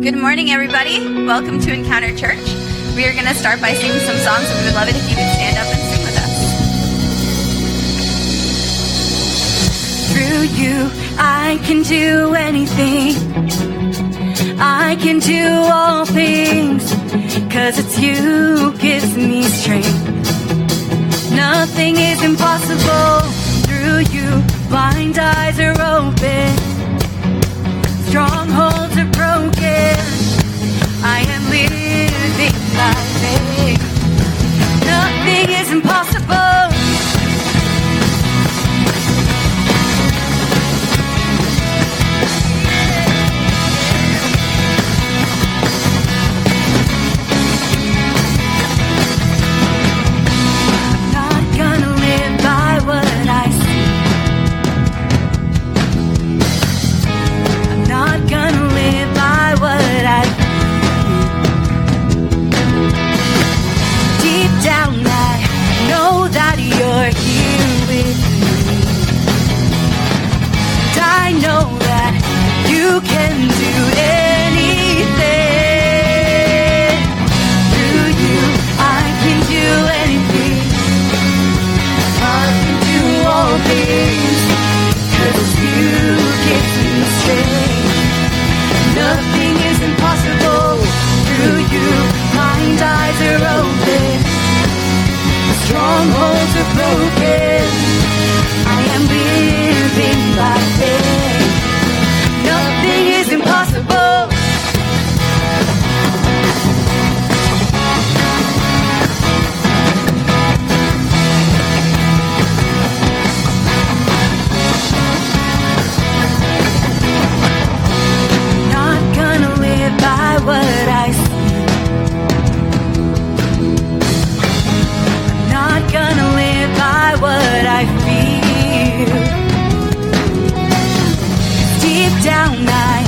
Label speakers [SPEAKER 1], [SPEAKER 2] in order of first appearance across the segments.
[SPEAKER 1] Good morning, everybody. Welcome to Encounter Church. We are going to start by singing some songs, and we would love it if you could stand up and sing with us. Through you, I can do anything. I can do all things, 'cause it's you who gives me strength. Nothing is impossible. Through you, blind eyes are open. Strongholds are broken. I am living by faith. Nothing is impossible. I'm not gonna live by what I see. I'm not gonna live by what I feel. Deep down I know that you're here with me. And I know that you can do anything. Through you I can do anything. I can do all things, 'cause you give me strength. Nothing is impossible. Through you, blind eyes are open. Strongholds are broken. I am living by faith. Nothing is impossible. Not gonna live by what I see. Not gonna live by what I feel. Deep down I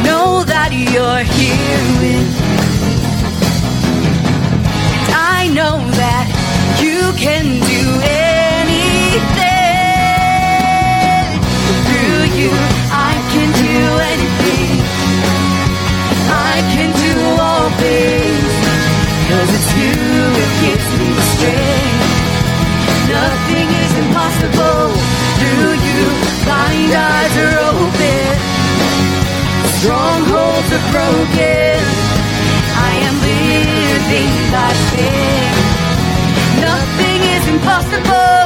[SPEAKER 1] know that you're here with me. And I know that you can do anything. Through you I can do anything. I can do all things, 'cause it's you who gives me strength. Nothing is impossible. Through you, blind eyes are open. Strongholds are broken. I am living by faith. Nothing is impossible.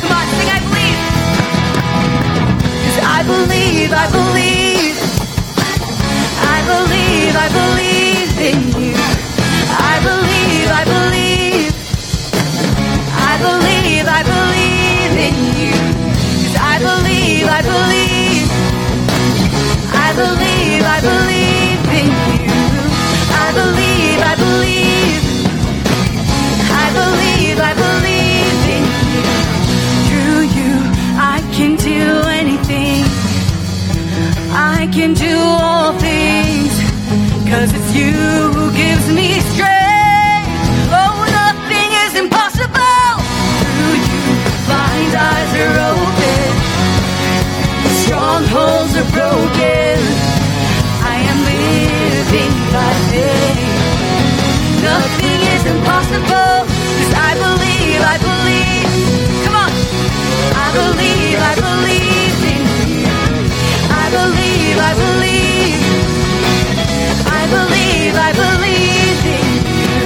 [SPEAKER 1] Come on, sing I believe. 'Cause I believe, I believe. I believe, I believe in you. I believe, I believe. I believe, I believe in you. 'Cause I believe, I believe. I believe, I believe in you. I believe, I believe. I believe, I believe in you. Through you, I can do anything. I can do all things, 'cause it's you who gives me strength. Oh, nothing is impossible. Through you, blind eyes are open. Strongholds are broken. I am living by faith. Nothing is impossible, 'cause I believe, I believe. Come on. I believe, I believe in you. I believe, I believe. I believe, I believe in you.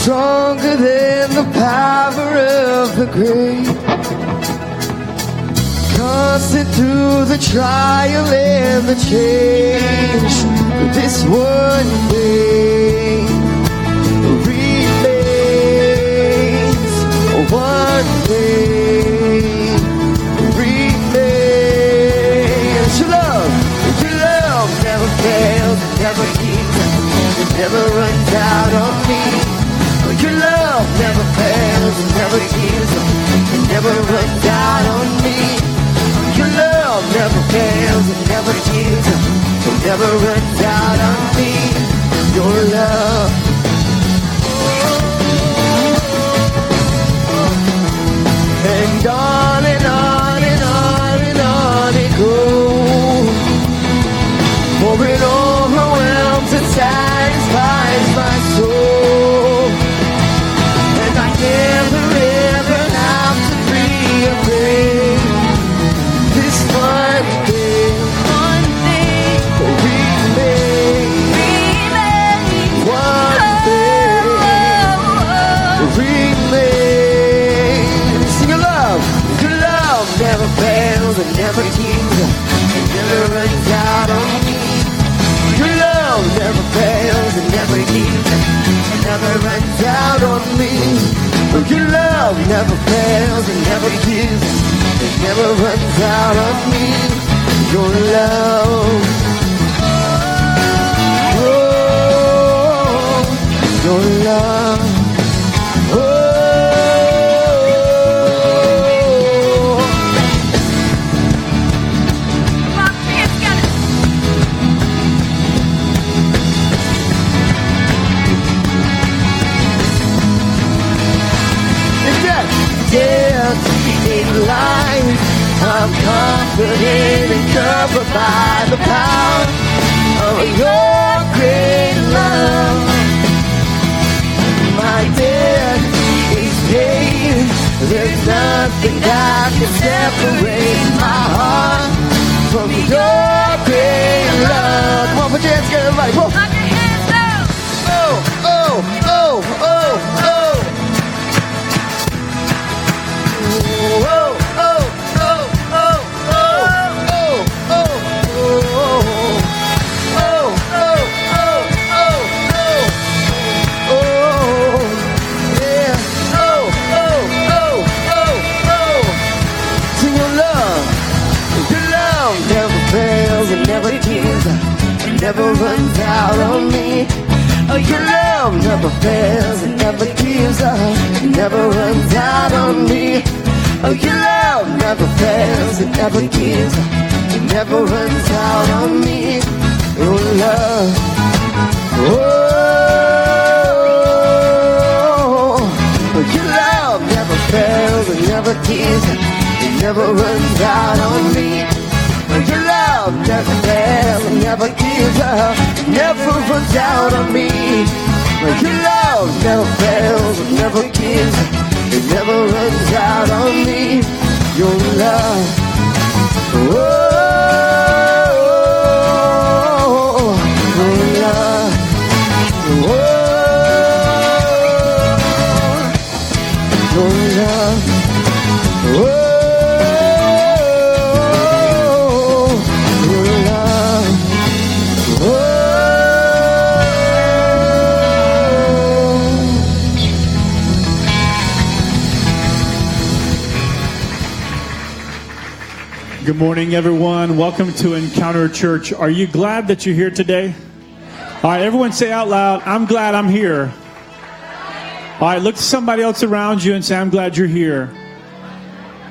[SPEAKER 1] stronger than the power of the grave. Constant through the trial and the change. This one thing remains. One thing remains. Your love never fails, never keeps, it never runs out on me. Your love never fails, never keeps, it never runs out on me. Your love never fails, it never keeps, it never runs out on me. Your love. And on and on and on and on it goes. For it overwhelms and satisfies my soul. And I never ever have to be afraid. This one thing remains. One thing remains. Sing your love never fails, it never keeps, it never runs out on me. Your love never fails, it never keeps, it never runs out on me. Your love never fails, it never keeps, it never runs out on me. Your love, oh, your love, oh. Death in life, I'm confident and covered by the power of your great love. My debt is paid, there's nothing that can separate my heart from your great love. Come on, put your hands together, everybody. Whoa. Clap your hands down. Oh, oh, oh, oh, oh. Whoa, oh, oh, oh, oh, oh, oh, oh, oh, oh, oh, oh, yeah, oh, oh, oh, oh, oh. Sing your love never fails, it never gives, it never runs out on me. Oh, your love never fails, it never gives up, it never runs out on me. Oh, your love never fails, it never gives, it never runs out on me. Your love, oh, your love never fails, it never gives, it never runs out on me. Your love never fails, it never gives up, it never runs out on me. Your love never fails, it never gives, it never runs out on me. Your love, oh, your love, oh, your love, oh, your love, oh.
[SPEAKER 2] Good morning, everyone. Welcome to Encounter Church. Are you glad that you're here today? All right, everyone say out loud, I'm glad I'm here. All right, look to somebody else around you and say, I'm glad you're here.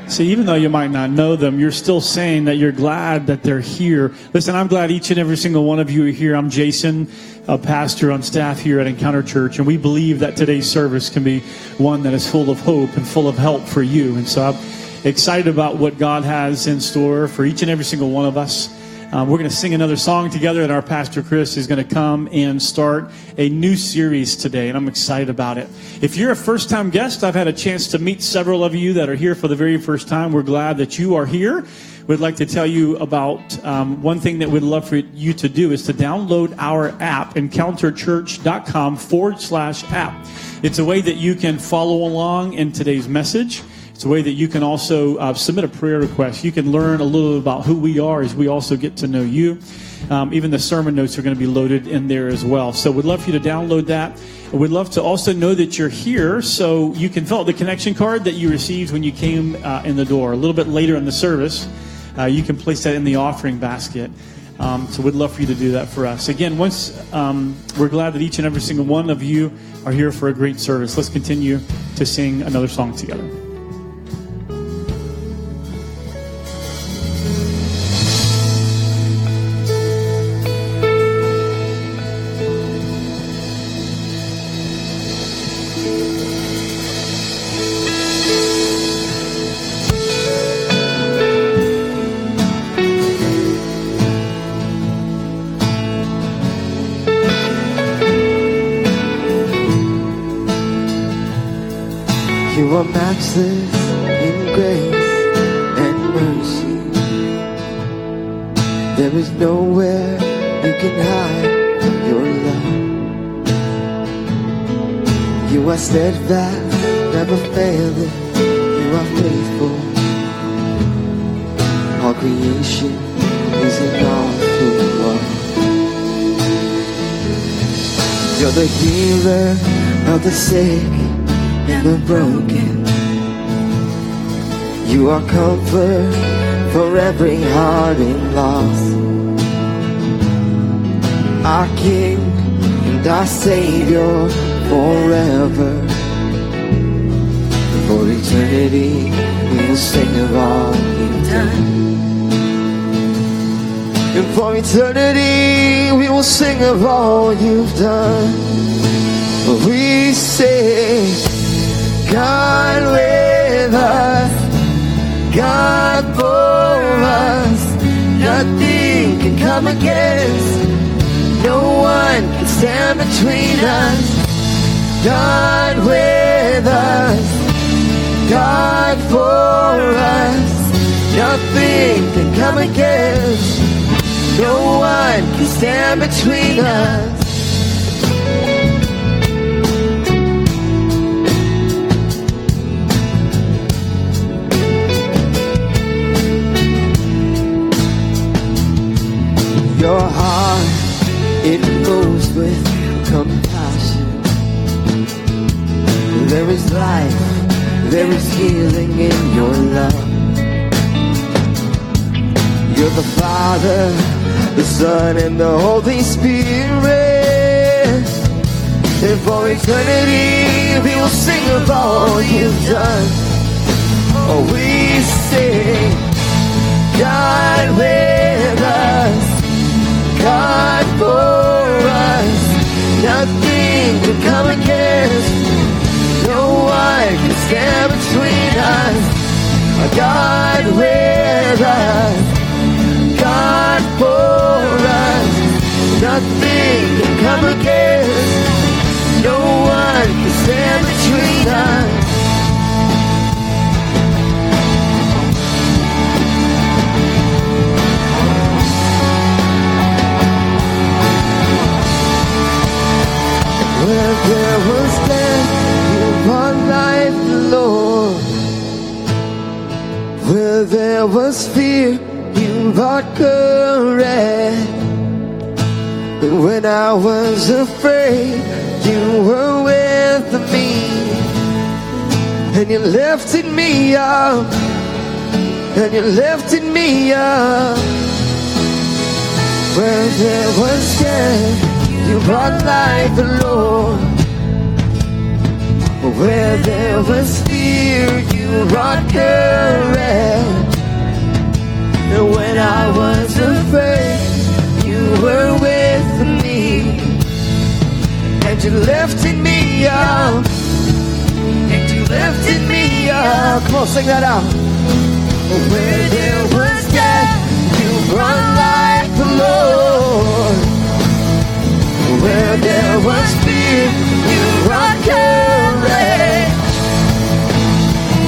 [SPEAKER 2] See, even though you might not know them, you're still saying that you're glad that they're here. Listen, I'm glad each and every single one of you are here. I'm Jason, a pastor on staff here at Encounter Church, and we believe that today's service can be one that is full of hope and full of help for you. And so I'm excited about what God has in store for each and every single one of us. We're going to sing another song together, and our pastor Chris is going to come and start a new series today, and I'm excited about it. If you're a first-time guest, I've had a chance to meet several of you that are here for the very first time. We're glad that you are here. We'd like to tell you about one thing that we'd love for you to do is to download our app, encounterchurch.com/app. It's a way that you can follow along in today's message. It's a way that you can also submit a prayer request. You can learn a little about who we are as we also get to know you. Even the sermon notes are going to be loaded in there as well. So we'd love for you to download that. We'd love to also know that you're here so you can fill out the connection card that you received when you came in the door. A little bit later in the service, you can place that in the offering basket. So we'd love for you to do that for us. Again, we're glad that each and every single one of you are here for a great service. Let's continue to sing another song together.
[SPEAKER 3] You are matchless in grace and mercy. There is nowhere you can hide from your love. You are steadfast, never failing. You are faithful. All creation is in awe of who you are. You're the healer of the sick and the broken. You are comfort for every heart in loss. Our King and our Savior forever. For eternity we will sing of all you've done. And for eternity we will sing of all you've done. We say, God with us, God for us, nothing can come against, no one can stand between us. God with us, God for us, nothing can come against, no one can stand between us. Your heart, it moves with compassion. There is life, there is healing in your love. You're the Father, the Son, and the Holy Spirit. And for eternity we will sing of all you've done. Oh, we sing, God with us, God for us, nothing can come against, no one can stand between us. God with us, God for us, nothing can come against, no one can stand between us. Where there was death, you brought life, Lord. Where there was fear, you brought courage. And when I was afraid, you were with me. And you lifted me up. And you lifted me up. Where there was death, you brought life, Lord. Where there was fear, you brought courage. And when I was afraid, you were with me. And you lifted me up. And you lifted me up. Come on, sing that out. Where there was death, you brought life. Where there was fear, you brought courage.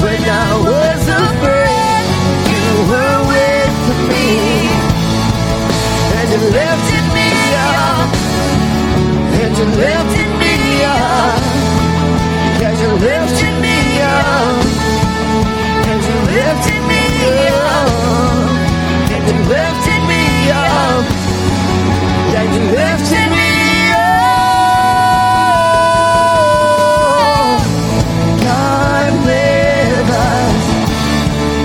[SPEAKER 3] When I was afraid, you were with me. And you lifted me up. And you lifted me up. And you lifted me up. And you lifted me up. And you lifted me up. And you lifted me up. God with us,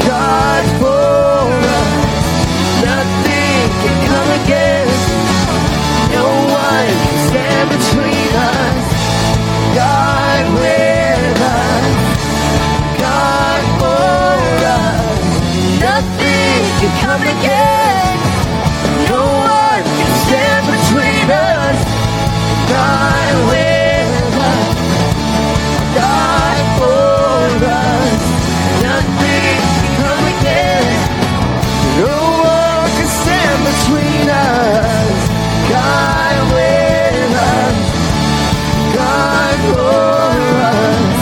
[SPEAKER 3] God for us. Nothing can come against. No one can stand between us. God with us, God for us. Nothing can come against. No one can stand between us. God with us, God for us. Nothing can come against. No one can stand between us. God with us, God for us.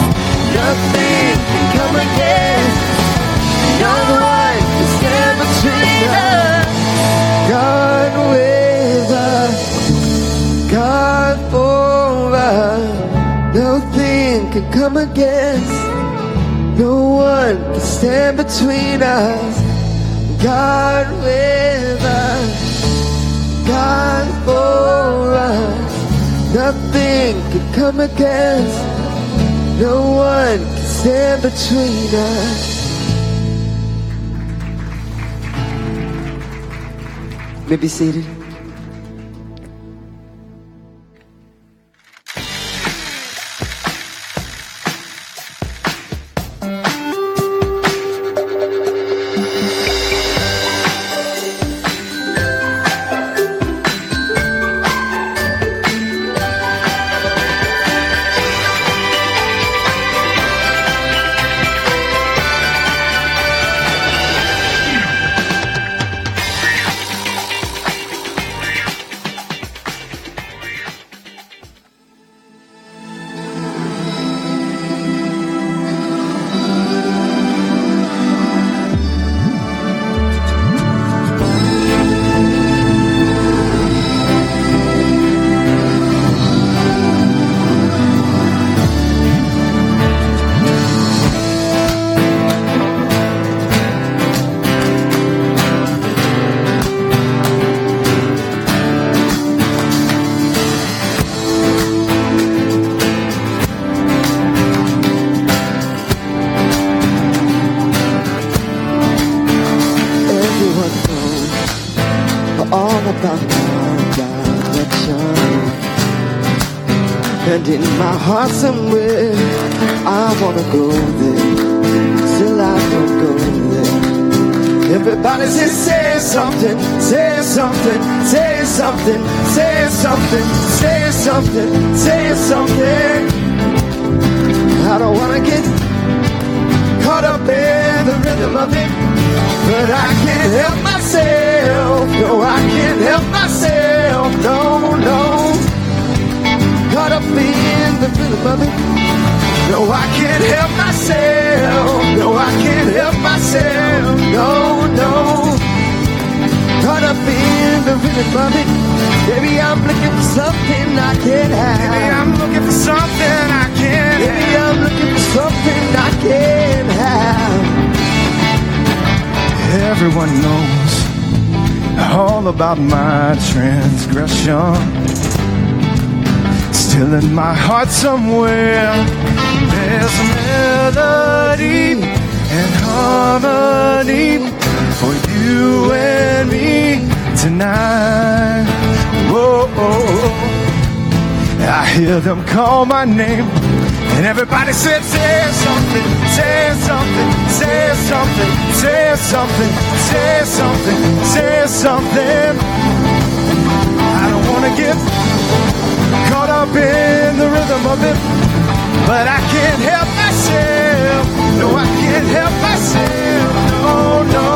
[SPEAKER 3] Nothing can come against. No one can stand between us. God with us, God for us. Nothing can come against. No one can stand between us. God with us, God for us. Nothing can come against. No one can stand between us. You may be seated. And in my heart somewhere, I wanna go there. Still I don't go there. Everybody say something, say something, say something, say something, say something, say something. I don't wanna get caught up in the rhythm of it, but I can't help myself. No, I can't help myself. No, no. Caught up in the rhythm of it. No, I can't help myself. No, I can't help myself. No, no. Caught up in the rhythm of it. Baby, I'm looking for something I can't have. Baby, I'm looking for something I can't have. Baby, I'm looking for something I can't have.
[SPEAKER 4] Everyone knows all about my transgression. Still in my heart somewhere, there's a melody and harmony for you and me tonight. Whoa, I hear them call my name, and everybody said, say something, say something, say something, say something, say something, say something. I don't wanna get caught up in the rhythm of it, but I can't help myself. No, I can't help myself. No, no.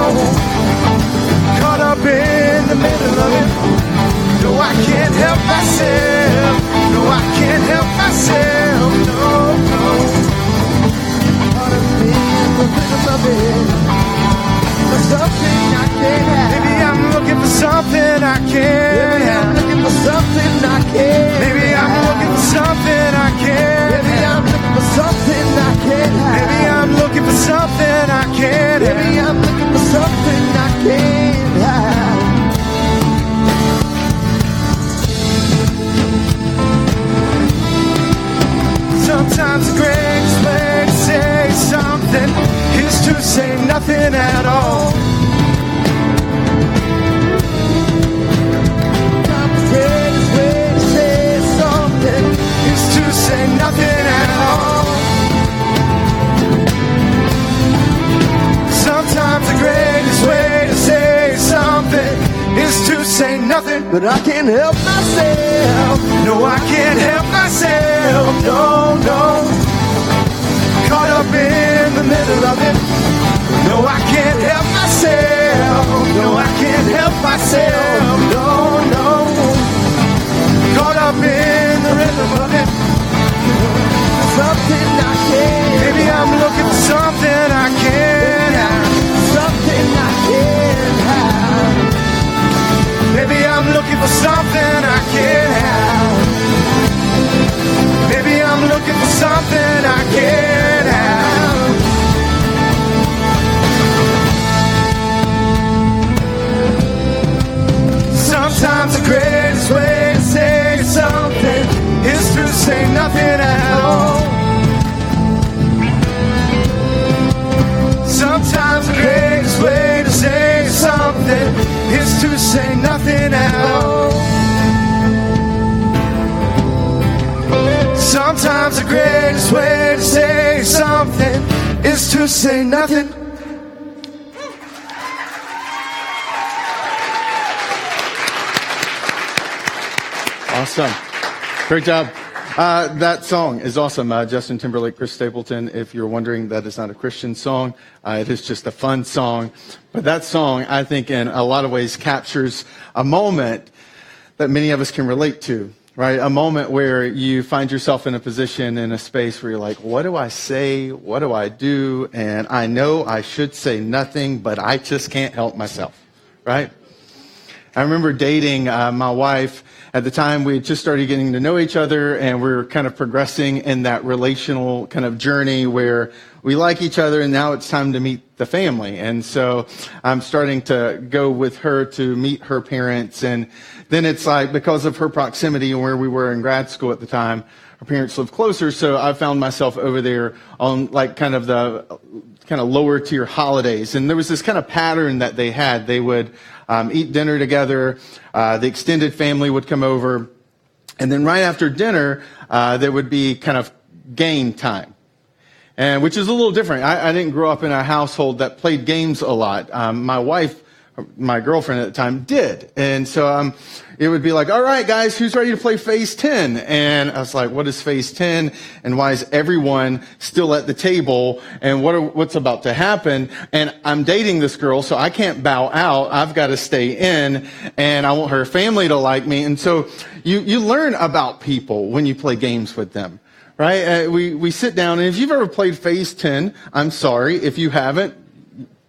[SPEAKER 4] Caught up in the middle of it, No, I can't help myself. No, I can't help myself. No, no. Part of me in the rhythm of it. For something I can't have. Maybe I'm looking for something I can't have. Maybe I'm looking for something I can't. Maybe I'm looking for something I can't. Maybe I'm looking for something I can't have. Maybe I'm looking for something I can't have. Maybe I'm looking for something I can't have. Sometimes the greatest way to say something is to say nothing at all. Sometimes the greatest way to say something is to say nothing at all. Sometimes the greatest way to say something is to say nothing. But I can't help myself. No, I can't help myself. No, no. Caught up in the middle of it. No, I can't help myself. No, I can't help myself. No, no. Caught up in the rhythm of it. Something I can't. Maybe I'm looking for something I can't have. Something I can't have. Maybe I'm looking for something I can't have. Maybe I'm looking for something I can't have. Sometimes the greatest way to say something is to say nothing at all. Sometimes the greatest way to say something is to say nothing at all. Sometimes the greatest way to say something is to say nothing.
[SPEAKER 5] Awesome. Great job. That song is awesome. Justin Timberlake, Chris Stapleton. If you're wondering, that is not a Christian song. It is just a fun song. But that song, I think, in a lot of ways captures a moment that many of us can relate to, right? A moment where you find yourself in a position, in a space where you're like, what do I say? What do I do? And I know I should say nothing, but I just can't help myself, right? I remember dating my wife. At the time, we had just started getting to know each other, and we were kind of progressing in that relational kind of journey where we like each other, and now it's time to meet the family. And so I'm starting to go with her to meet her parents. And then it's like, because of her proximity and where we were in grad school at the time, her parents lived closer. So I found myself over there on like kind of the kind of lower tier holidays. And there was this kind of pattern that they had. They would eat dinner together. The extended family would come over. And then right after dinner, there would be kind of game time. And which is a little different. I didn't grow up in a household that played games a lot. My wife, my girlfriend at the time, did. And so it would be like, all right, guys, who's ready to play Phase 10? And I was like, what is Phase 10? And why is everyone still at the table? And what's about to happen? And I'm dating this girl, so I can't bow out. I've got to stay in, and I want her family to like me. And so you learn about people when you play games with them. Right? We sit down, and if you've ever played Phase 10, I'm sorry. If you haven't,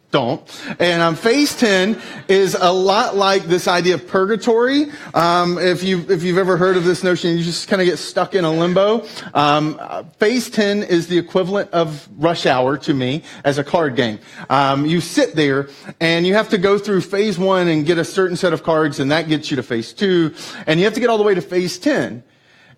[SPEAKER 5] don't. And Phase 10 is a lot like this idea of purgatory. If you've ever heard of this notion, you just kind of get stuck in a limbo. Phase 10 is the equivalent of Rush Hour to me as a card game. You sit there, and you have to go through Phase 1 and get a certain set of cards, and that gets you to Phase 2, and you have to get all the way to Phase 10.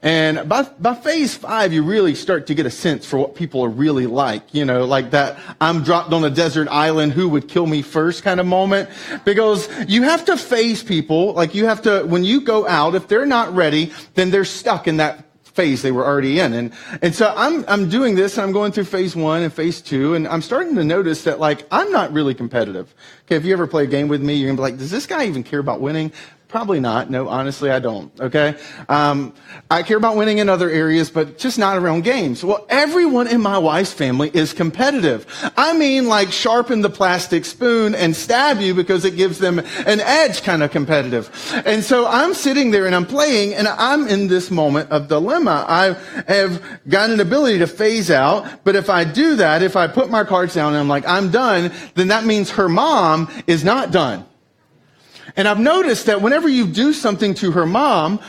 [SPEAKER 5] And by Phase 5, you really start to get a sense for what people are really like. You know, like that I'm dropped on a desert island, who would kill me first kind of moment. Because you have to phase people. Like you have to, when you go out, if they're not ready, then they're stuck in that phase they were already in. And so I'm doing this, and I'm going through Phase 1 and Phase 2, and I'm starting to notice that, like, I'm not really competitive. Okay, if you ever play a game with me, you're going to be like, does this guy even care about winning? Probably not. No, honestly, I don't. Okay. I care about winning in other areas, but just not around games. Well, everyone in my wife's family is competitive. I mean, like sharpen the plastic spoon and stab you because it gives them an edge kind of competitive. And so I'm sitting there and I'm playing and I'm in this moment of dilemma. I have got an ability to phase out, but if I do that, if I put my cards down and I'm like, I'm done, then that means her mom is not done. And I've noticed that whenever you do something to her mom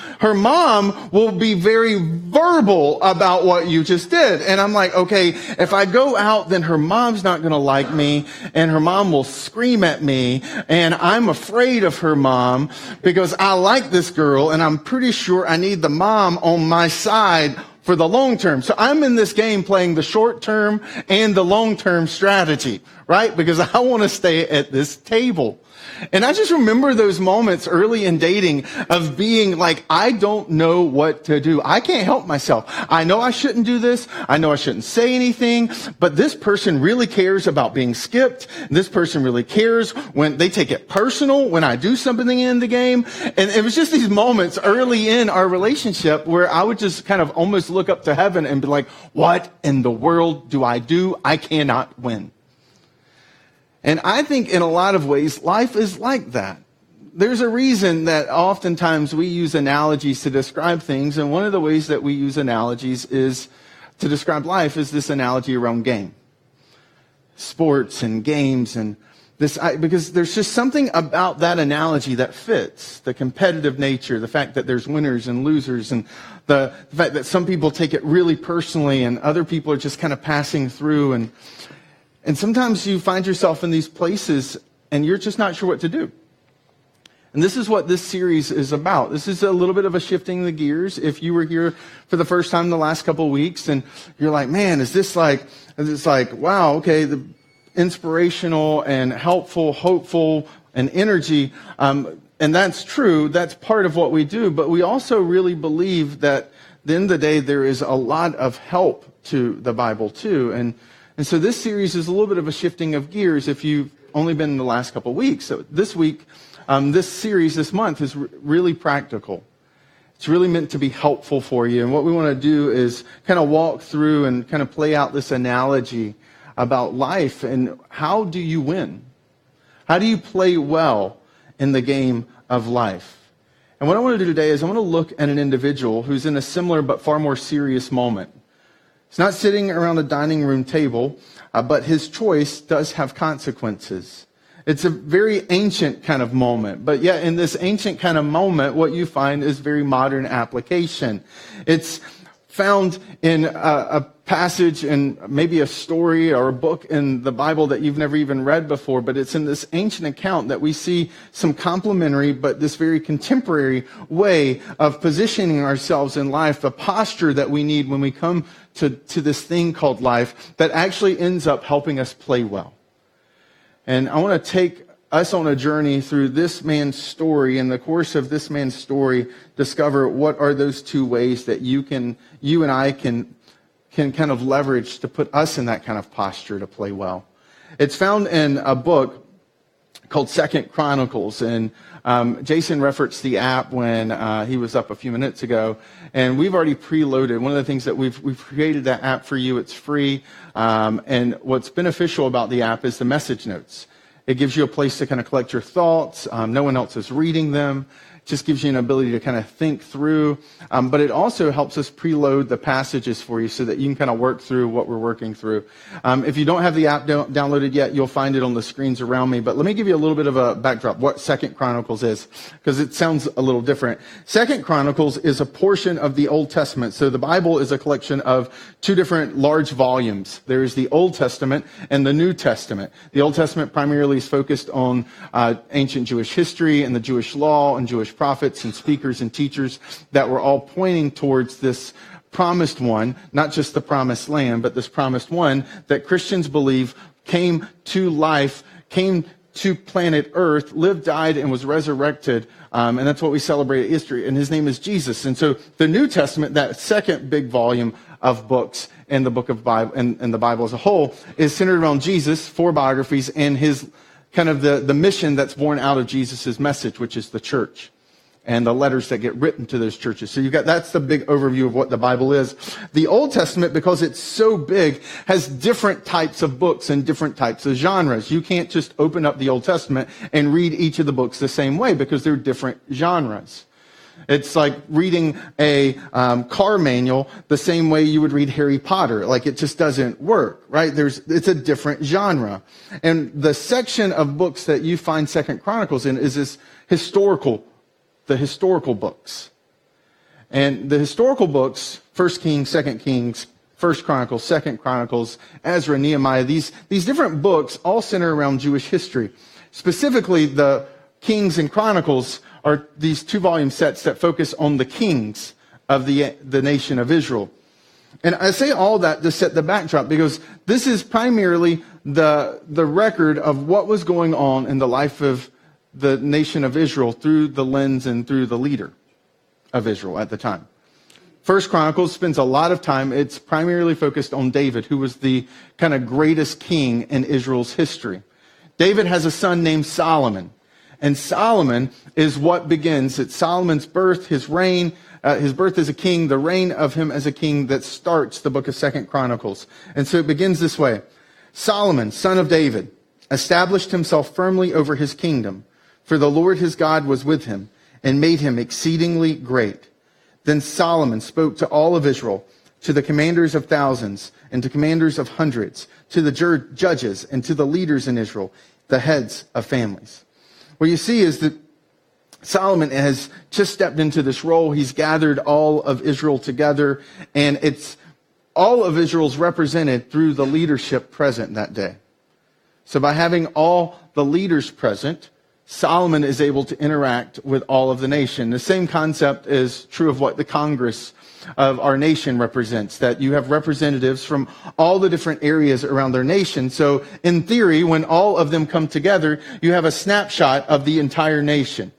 [SPEAKER 5] will be very verbal about what you just did. And I'm like, okay, if I go out, then her mom's not going to like me and her mom will scream at me. And I'm afraid of her mom because I like this girl and I'm pretty sure I need the mom on my side for the long term. So I'm in this game playing the short term and the long term strategy, right? Because I want to stay at this table. And I just remember those moments early in dating of being like, I don't know what to do. I can't help myself. I know I shouldn't do this. I know I shouldn't say anything, but this person really cares about being skipped. This person really cares when they take it personal when I do something in the game. And it was just these moments early in our relationship where I would just kind of almost look up to heaven and be like, what in the world do? I cannot win. And I think in a lot of ways, life is like that. There's a reason that oftentimes we use analogies to describe things. And one of the ways that we use analogies is to describe life is this analogy around game. Sports and games and this, because there's just something about that analogy that fits. The competitive nature, the fact that there's winners and losers, and the fact that some people take it really personally and other people are just kind of passing through. And sometimes you find yourself in these places and you're just not sure what to do. And this is what this series is about. This is a little bit of a shifting the gears. If you were here for the first time the last couple of weeks and you're like, man, is this like, wow, okay, the inspirational and helpful, hopeful, and energy. And that's true. That's part of what we do. But we also really believe that at the end of the day, there is a lot of help to the Bible too. And so this series is a little bit of a shifting of gears if you've only been in the last couple of weeks. So this week, this series, this month is really practical. It's really meant to be helpful for you. And what we want to do is kind of walk through and kind of play out this analogy about life and how do you win? How do you play well in the game of life? And what I want to do today is I want to look at an individual who's in a similar but far more serious moment. He's not sitting around a dining room table, but his choice does have consequences. It's a very ancient kind of moment, but yet in this ancient kind of moment, what you find is very modern application. It's found in a passage and maybe a story or a book in the Bible that you've never even read before, but it's in this ancient account that we see some complementary but this very contemporary way of positioning ourselves in life, the posture that we need when we come to this thing called life that actually ends up helping us play well. And I want to take us on a journey through this man's story. In the course of this man's story, discover what are those two ways that you and I can kind of leverage to put us in that kind of posture to play well. It's found in a book called 2 Chronicles, and Jason referenced the app when he was up a few minutes ago, and we've already preloaded. One of the things that we've created that app for you. It's free, and what's beneficial about the app is the message notes. It gives you a place to kind of collect your thoughts. No one else is reading them. It just gives you an ability to kind of think through. But it also helps us preload the passages for you so that you can kind of work through what we're working through. If you don't have the app downloaded yet, you'll find it on the screens around me. But let me give you a little bit of a backdrop, what 2 Chronicles is, because it sounds a little different. 2 Chronicles is a portion of the Old Testament. So the Bible is a collection of two different large volumes. There is the Old Testament and the New Testament. The Old Testament primarily is focused on ancient Jewish history and the Jewish law and Jewish prophets and speakers and teachers that were all pointing towards this promised one, not just the promised land, but this promised one that Christians believe came to life, came to planet Earth, lived, died, and was resurrected. And that's what we celebrate at Easter. And his name is Jesus. And so the New Testament, that second big volume of books in the book of Bible and the Bible as a whole, is centered around Jesus, 4 biographies, and his kind of the mission that's born out of Jesus' message, which is the church. and the letters that get written to those churches. So that's the big overview of what the Bible is. The Old Testament, because it's so big, has different types of books and different types of genres. You can't just open up the Old Testament and read each of the books the same way because they're different genres. It's like reading a car manual the same way you would read Harry Potter. Like, it just doesn't work, right? It's a different genre. And the section of books that you find 2nd Chronicles in is the historical books. And the historical books, 1 Kings, 2 Kings, 1 Chronicles, 2 Chronicles, Ezra, Nehemiah, these different books all center around Jewish history. Specifically, the Kings and Chronicles are these 2-volume sets that focus on the kings of the nation of Israel. And I say all that to set the backdrop because this is primarily the record of what was going on in the life of the nation of Israel through the lens and through the leader of Israel at the time. 1 Chronicles spends a lot of time, it's primarily focused on David, who was the kind of greatest king in Israel's history. David has a son named Solomon. And Solomon is what begins. It's Solomon's birth, his reign, his birth as a king, the reign of him as a king that starts the book of 2 Chronicles. And so it begins this way. Solomon, son of David, established himself firmly over his kingdom, for the Lord his God was with him and made him exceedingly great. Then Solomon spoke to all of Israel, to the commanders of thousands and to commanders of hundreds, to the judges and to the leaders in Israel, the heads of families. What you see is that Solomon has just stepped into this role. He's gathered all of Israel together, and it's all of Israel's represented through the leadership present that day. So by having all the leaders present, Solomon is able to interact with all of the nation. The same concept is true of what the Congress of our nation represents, that you have representatives from all the different areas around their nation. So in theory, when all of them come together, you have a snapshot of the entire nation.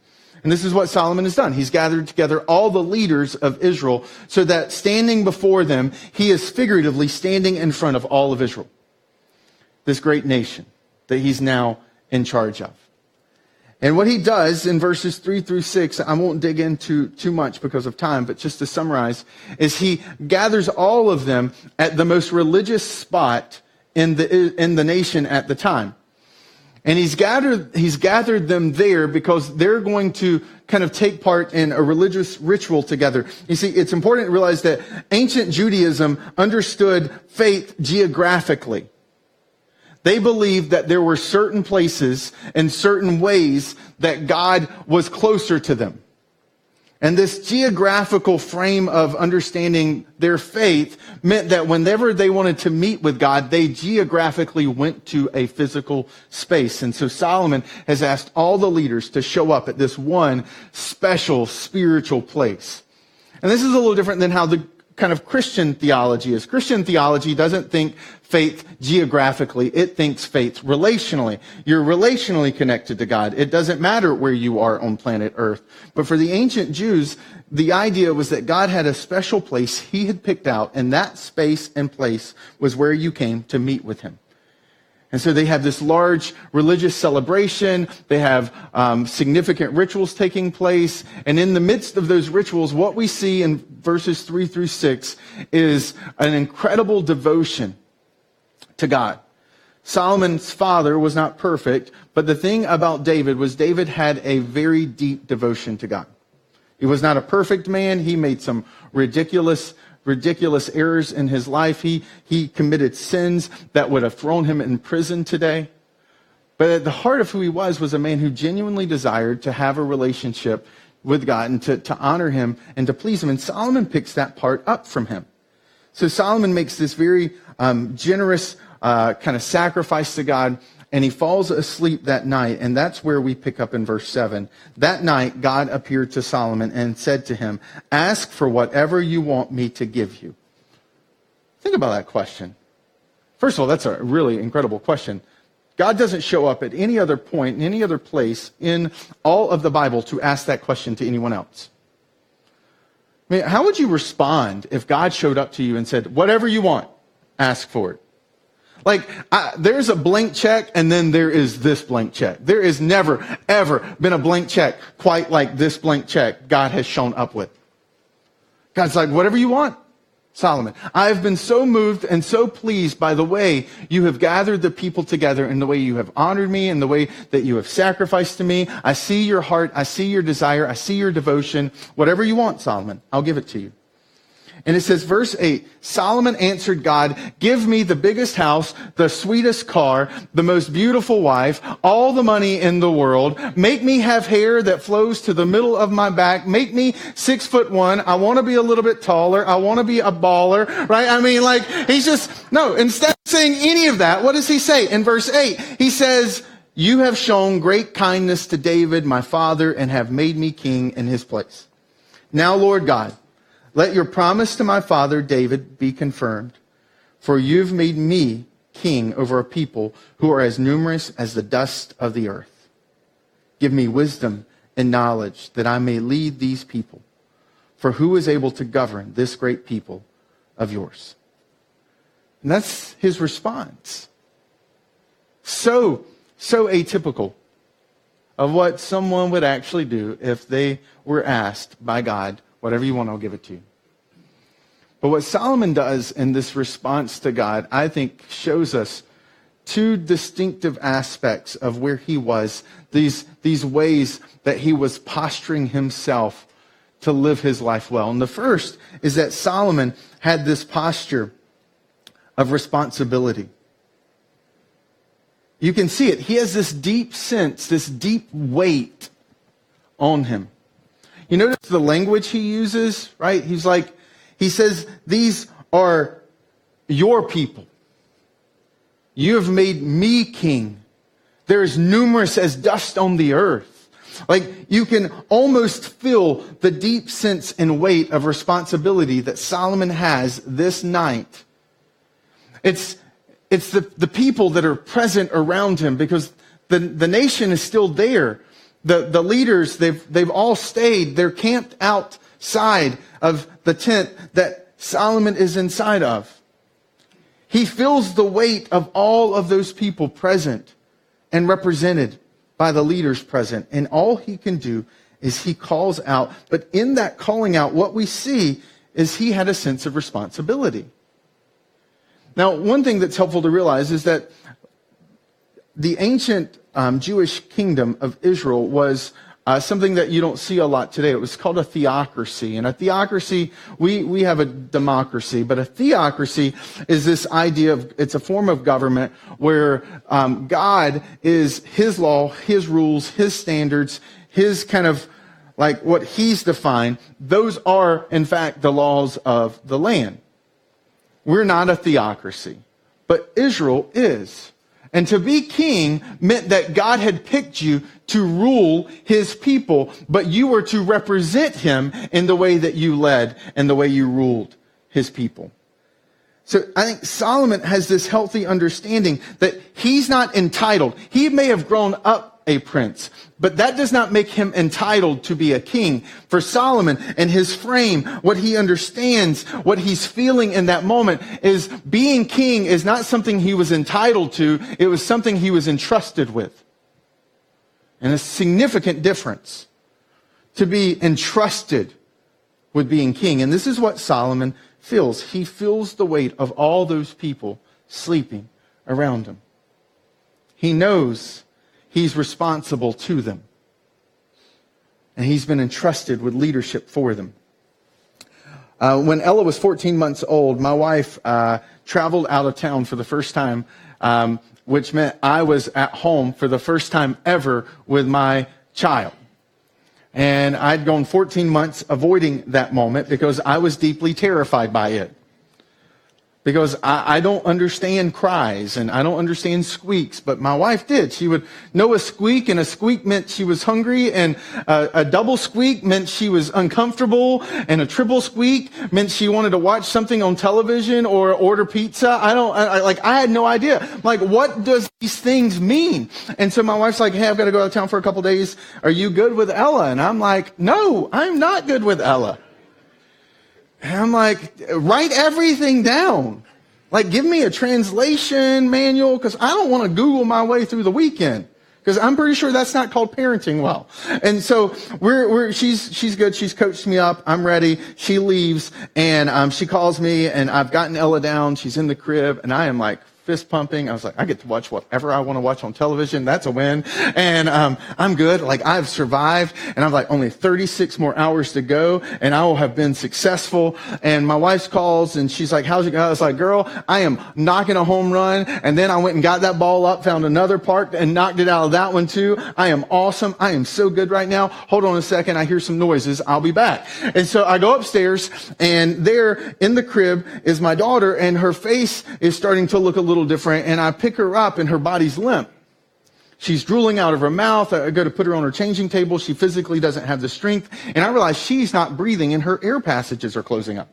[SPEAKER 5] And this is what Solomon has done. He's gathered together all the leaders of Israel so that standing before them, he is figuratively standing in front of all of Israel, this great nation that he's now in charge of. And what he does in verses 3 through 6, I won't dig into too much because of time, but just to summarize, is he gathers all of them at the most religious spot in the nation at the time. And he's gathered them there because they're going to kind of take part in a religious ritual together. You see, it's important to realize that ancient Judaism understood faith geographically. They believed that there were certain places and certain ways that God was closer to them. And this geographical frame of understanding their faith meant that whenever they wanted to meet with God, they geographically went to a physical space. And so Solomon has asked all the leaders to show up at this one special spiritual place. And this is a little different than how the kind of Christian theology is. Christian theology doesn't think faith geographically. It thinks faith relationally. You're relationally connected to God. It doesn't matter where you are on planet Earth. But for the ancient Jews, the idea was that God had a special place he had picked out, and that space and place was where you came to meet with him. And so they have this large religious celebration. They have significant rituals taking place. And in the midst of those rituals, what we see in verses 3 through 6 is an incredible devotion to God. Solomon's father was not perfect, but the thing about David was David had a very deep devotion to God. He was not a perfect man. He made some ridiculous errors in his life. He committed sins that would have thrown him in prison today. But at the heart of who he was a man who genuinely desired to have a relationship with God and to honor him and to please him. And Solomon picks that part up from him. So Solomon makes this very generous kind of sacrifice to God, and he falls asleep that night, and that's where we pick up in verse 7. That night, God appeared to Solomon and said to him, "Ask for whatever you want me to give you." Think about that question. First of all, that's a really incredible question. God doesn't show up at any other point, in any other place in all of the Bible to ask that question to anyone else. I mean, how would you respond if God showed up to you and said, "Whatever you want, ask for it"? Like, there's a blank check, and then there is this blank check. There is never, ever been a blank check quite like this blank check God has shown up with. God's like, whatever you want, Solomon. I have been so moved and so pleased by the way you have gathered the people together and the way you have honored me and the way that you have sacrificed to me. I see your heart. I see your desire. I see your devotion. Whatever you want, Solomon, I'll give it to you. And it says, verse 8, Solomon answered God, give me the biggest house, the sweetest car, the most beautiful wife, all the money in the world. Make me have hair that flows to the middle of my back. Make me 6'1". I want to be a little bit taller. I want to be a baller, right? I mean, like, instead of saying any of that, what does he say? In verse 8, he says, you have shown great kindness to David, my father, and have made me king in his place. Now, Lord God, let your promise to my father David be confirmed, for you've made me king over a people who are as numerous as the dust of the earth. Give me wisdom and knowledge that I may lead these people, for who is able to govern this great people of yours? And that's his response. So atypical of what someone would actually do if they were asked by God, whatever you want, I'll give it to you. But what Solomon does in this response to God, I think, shows us two distinctive aspects of where he was, these ways that he was posturing himself to live his life well. And the first is that Solomon had this posture of responsibility. You can see it. He has this deep sense, this deep weight on him. You notice the language he uses, right? He says, these are your people. You have made me king. They're as numerous as dust on the earth. Like, you can almost feel the deep sense and weight of responsibility that Solomon has this night. It's the people that are present around him, because the nation is still there. The leaders, they've all stayed. They're camped outside of the tent that Solomon is inside of. He feels the weight of all of those people present and represented by the leaders present. And all he can do is he calls out. But in that calling out, what we see is he had a sense of responsibility. Now, one thing that's helpful to realize is that the ancient Jewish kingdom of Israel was something that you don't see a lot today. It was called a theocracy. And a theocracy, we have a democracy, but a theocracy is this idea of, it's a form of government where God is his law, his rules, his standards, his kind of like what he's defined. Those are, in fact, the laws of the land. We're not a theocracy, but Israel is. And to be king meant that God had picked you to rule his people, but you were to represent him in the way that you led and the way you ruled his people. So I think Solomon has this healthy understanding that he's not entitled. He may have grown up a prince, but that does not make him entitled to be a king. For Solomon and his frame, what he understands, what he's feeling in that moment is being king is not something he was entitled to. It was something he was entrusted with. And a significant difference to be entrusted with being king. And this is what Solomon feels. He feels the weight of all those people sleeping around him. He knows he's responsible to them. And he's been entrusted with leadership for them. When Ella was 14 months old, my wife traveled out of town for the first time, which meant I was at home for the first time ever with my child. And I'd gone 14 months avoiding that moment because I was deeply terrified by it. Because I don't understand cries and I don't understand squeaks, but my wife did. She would know a squeak, and a squeak meant she was hungry, and a double squeak meant she was uncomfortable, and a triple squeak meant she wanted to watch something on television or order pizza. I had no idea. Like, what does these things mean? And so my wife's like, hey, I've got to go out of town for a couple days. Are you good with Ella? And I'm like, no, I'm not good with Ella. And I'm like, write everything down. Like, give me a translation manual, because I don't want to Google my way through the weekend. Because I'm pretty sure that's not called parenting well. And so she's good. She's coached me up. I'm ready. She leaves, and she calls me, and I've gotten Ella down. She's in the crib, and I am like fist pumping. I was like, I get to watch whatever I want to watch on television. That's a win. And I'm good. Like, I've survived, and I'm like, only 36 more hours to go, and I will have been successful. And my wife calls, and she's like, how's it going? I was like, girl, I am knocking a home run. And then I went and got that ball up, found another park, and knocked it out of that one too. I am awesome. I am so good right now. Hold on a second. I hear some noises. I'll be back. And so I go upstairs, and there in the crib is my daughter, and her face is starting to look a little different, and I pick her up, and her body's limp. She's drooling out of her mouth. I go to put her on her changing table. She physically doesn't have the strength, and I realize she's not breathing, and her air passages are closing up.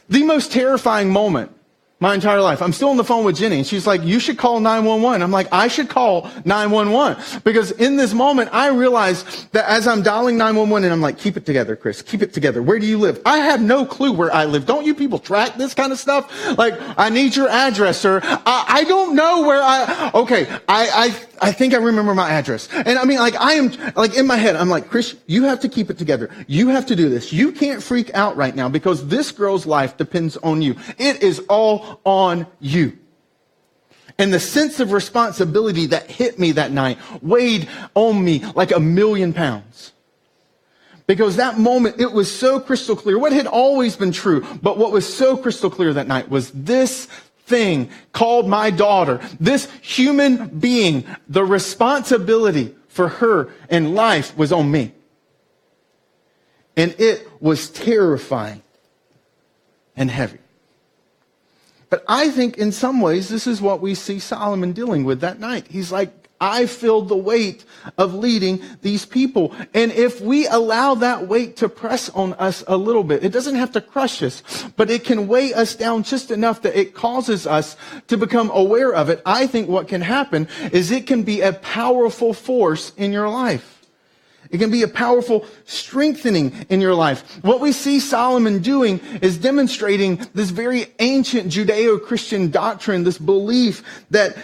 [SPEAKER 5] The most terrifying moment my entire life. I'm still on the phone with Jenny, and she's like, you should call 911. I'm like, I should call 911. Because in this moment, I realized that as I'm dialing 911, and I'm like, keep it together, Chris, keep it together. Where do you live? I have no clue where I live. Don't you people track this kind of stuff? Like, I need your address, sir. I don't know where I think I remember my address. And I mean, like, I am, like, in my head, I'm like, Chris, you have to keep it together. You have to do this. You can't freak out right now, because this girl's life depends on you. It is all on you. And the sense of responsibility that hit me that night weighed on me like 1,000,000 pounds. Because that moment, it was so crystal clear. What had always been true, but what was so crystal clear that night was this thing called my daughter, this human being, the responsibility for her in life was on me. And it was terrifying and heavy. But I think in some ways, this is what we see Solomon dealing with that night. He's like, I feel the weight of leading these people. And if we allow that weight to press on us a little bit, it doesn't have to crush us, but it can weigh us down just enough that it causes us to become aware of it. I think what can happen is it can be a powerful force in your life. It can be a powerful strengthening in your life. What we see Solomon doing is demonstrating this very ancient Judeo-Christian doctrine, this belief that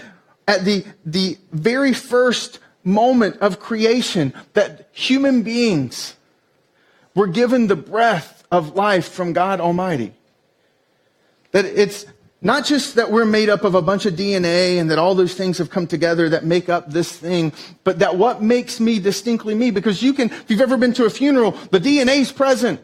[SPEAKER 5] at the very first moment of creation, that human beings were given the breath of life from God Almighty. That it's not just that we're made up of a bunch of DNA and that all those things have come together that make up this thing, but that what makes me distinctly me, because if you've ever been to a funeral, the DNA's present.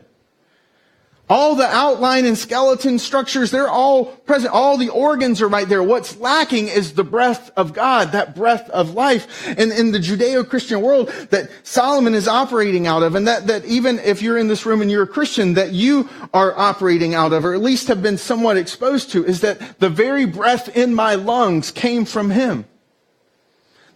[SPEAKER 5] All the outline and skeleton structures, they're all present. All the organs are right there. What's lacking is the breath of God, that breath of life. And in the Judeo-Christian world that Solomon is operating out of, and that even if you're in this room and you're a Christian, that you are operating out of, or at least have been somewhat exposed to, is that the very breath in my lungs came from him.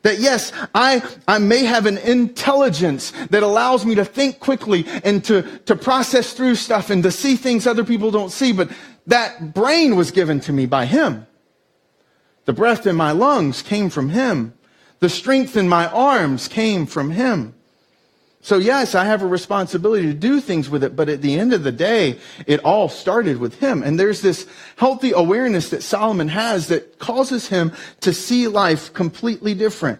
[SPEAKER 5] That yes, I may have an intelligence that allows me to think quickly and to process through stuff and to see things other people don't see, but that brain was given to me by him. The breath in my lungs came from him. The strength in my arms came from him. So yes, I have a responsibility to do things with it, but at the end of the day, it all started with him. And there's this healthy awareness that Solomon has that causes him to see life completely different.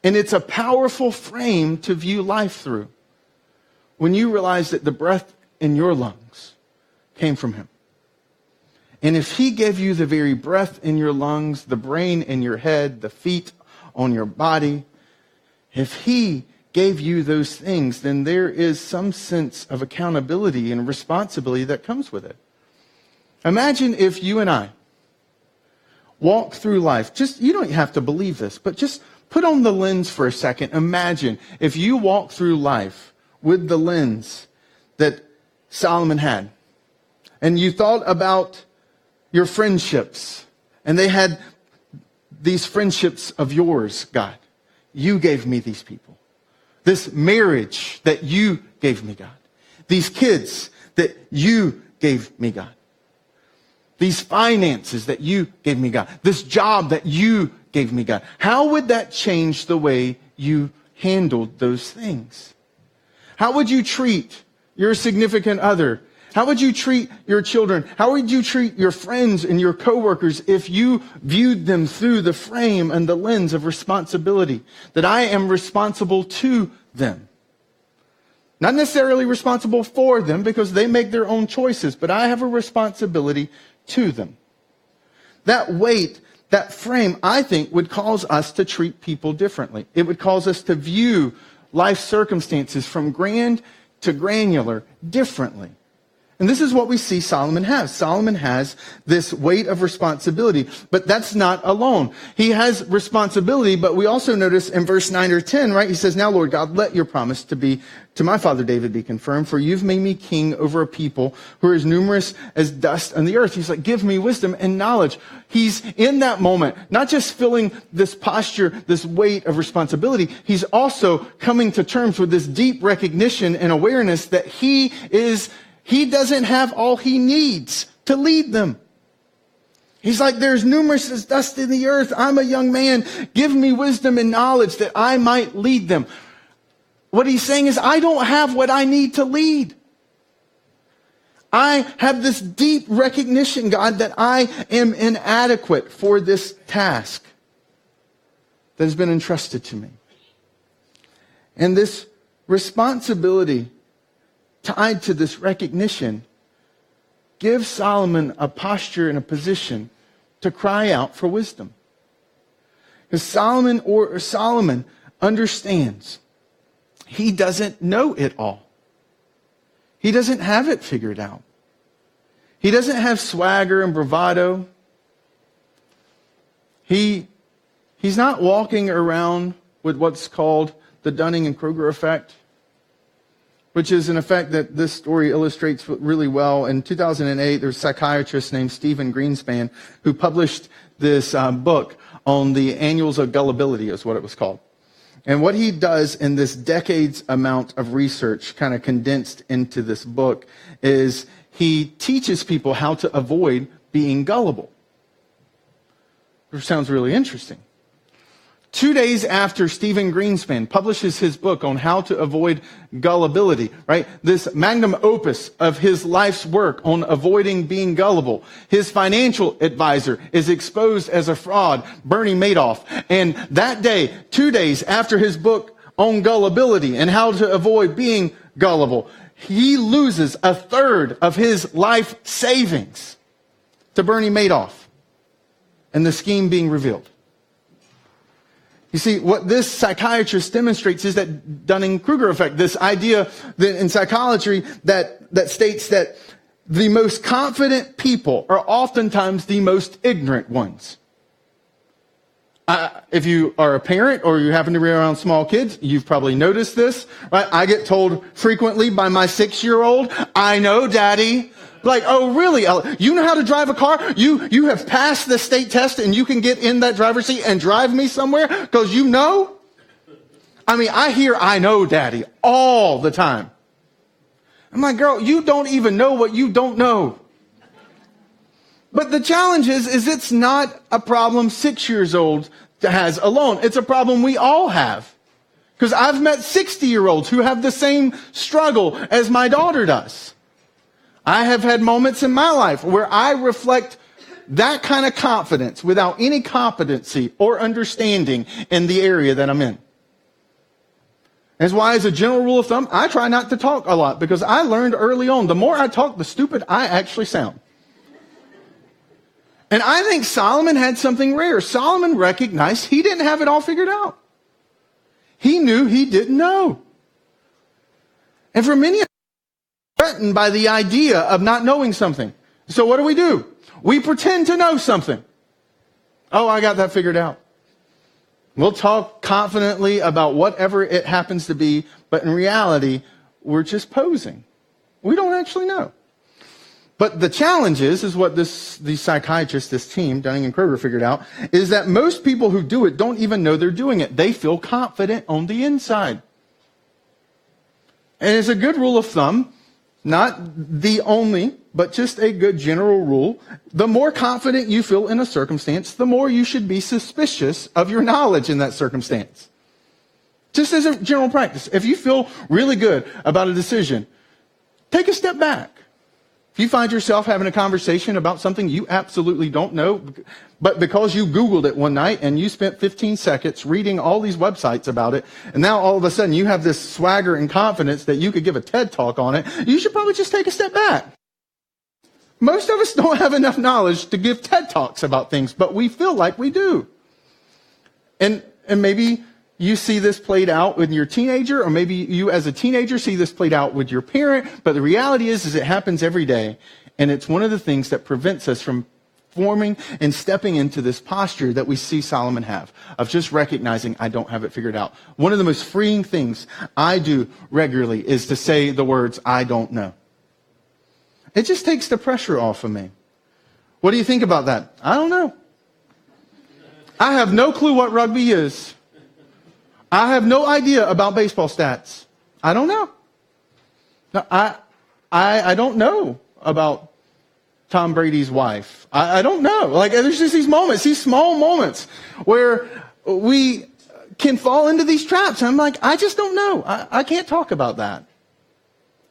[SPEAKER 5] And it's a powerful frame to view life through when you realize that the breath in your lungs came from him. And if he gave you the very breath in your lungs, the brain in your head, the feet on your body, if he gave you those things, then there is some sense of accountability and responsibility that comes with it. Imagine if you and I walk through life, you don't have to believe this, but just put on the lens for a second. Imagine if you walk through life with the lens that Solomon had, and you thought about your friendships, and they had these friendships of yours, God. You gave me these people. This marriage that you gave me, God. These kids that you gave me, God. These finances that you gave me, God. This job that you gave me, God. How would that change the way you handled those things? How would you treat your significant other? How would you treat your children? How would you treat your friends and your coworkers if you viewed them through the frame and the lens of responsibility? That I am responsible to them. Not necessarily responsible for them because they make their own choices, but I have a responsibility to them. That weight, that frame, I think, would cause us to treat people differently. It would cause us to view life circumstances from grand to granular differently. And this is what we see Solomon has. Solomon has this weight of responsibility, but that's not alone. He has responsibility, but we also notice in verse 9 or 10, right? He says, now, Lord God, let your promise to my father David be confirmed, for you've made me king over a people who are as numerous as dust on the earth. He's like, give me wisdom and knowledge. He's in that moment, not just feeling this posture, this weight of responsibility. He's also coming to terms with this deep recognition and awareness that he doesn't have all he needs to lead them. He's like, there's numerous as dust in the earth. I'm a young man. Give me wisdom and knowledge that I might lead them. What he's saying is, I don't have what I need to lead. I have this deep recognition, God, that I am inadequate for this task that has been entrusted to me. And this responsibility tied to this recognition gives Solomon a posture and a position to cry out for wisdom. Because Solomon understands he doesn't know it all. He doesn't have it figured out. He doesn't have swagger and bravado. He's not walking around with what's called the Dunning-Kruger effect, which is an effect that this story illustrates really well. In 2008, there was a psychiatrist named Stephen Greenspan who published this book on the Annuals of Gullibility, is what it was called. And what he does in this decades amount of research, kind of condensed into this book, is he teaches people how to avoid being gullible. Which sounds really interesting. 2 days after Stephen Greenspan publishes his book on how to avoid gullibility, right? This magnum opus of his life's work on avoiding being gullible, his financial advisor is exposed as a fraud, Bernie Madoff. And that day, 2 days after his book on gullibility and how to avoid being gullible, he loses a third of his life savings to Bernie Madoff and the scheme being revealed. You see, what this psychiatrist demonstrates is that Dunning-Kruger effect, this idea that in psychology that states that the most confident people are oftentimes the most ignorant ones. If you are a parent or you happen to be around small kids, you've probably noticed this, right? I get told frequently by my 6-year-old, I know, Daddy. Like, oh, really? You know how to drive a car? You have passed the state test and you can get in that driver's seat and drive me somewhere because you know? I mean, I hear, I know, Daddy, all the time. I'm like, girl, you don't even know what you don't know. But the challenge is it's not a problem 6 years old has alone. It's a problem we all have. Because I've met 60-year-olds who have the same struggle as my daughter does. I have had moments in my life where I reflect that kind of confidence without any competency or understanding in the area that I'm in. That's why, as a general rule of thumb, I try not to talk a lot because I learned early on, the more I talk, the stupid I actually sound. And I think Solomon had something rare. Solomon recognized he didn't have it all figured out. He knew he didn't know. And for many of us, threatened by the idea of not knowing something. So what do? We pretend to know something. Oh, I got that figured out. We'll talk confidently about whatever it happens to be, but in reality, we're just posing. We don't actually know. But the challenge is what the psychiatrist, this team, Dunning-Kruger, figured out, is that most people who do it don't even know they're doing it. They feel confident on the inside. And it's a good rule of thumb, not the only, but just a good general rule. The more confident you feel in a circumstance, the more you should be suspicious of your knowledge in that circumstance. Just as a general practice, if you feel really good about a decision, take a step back. If you find yourself having a conversation about something you absolutely don't know, but because you Googled it one night and you spent 15 seconds reading all these websites about it, and now all of a sudden you have this swagger and confidence that you could give a TED talk on it, you should probably just take a step back. Most of us don't have enough knowledge to give TED talks about things, but we feel like we do. And maybe you see this played out with your teenager, or maybe you as a teenager see this played out with your parent, but the reality is it happens every day, and it's one of the things that prevents us from forming and stepping into this posture that we see Solomon have, of just recognizing I don't have it figured out. One of the most freeing things I do regularly is to say the words, I don't know. It just takes the pressure off of me. What do you think about that? I don't know. I have no clue what rugby is. I have no idea about baseball stats. I don't know. No, I don't know about Tom Brady's wife. I don't know. Like, there's just these moments, these small moments where we can fall into these traps. I'm like, I just don't know. I can't talk about that.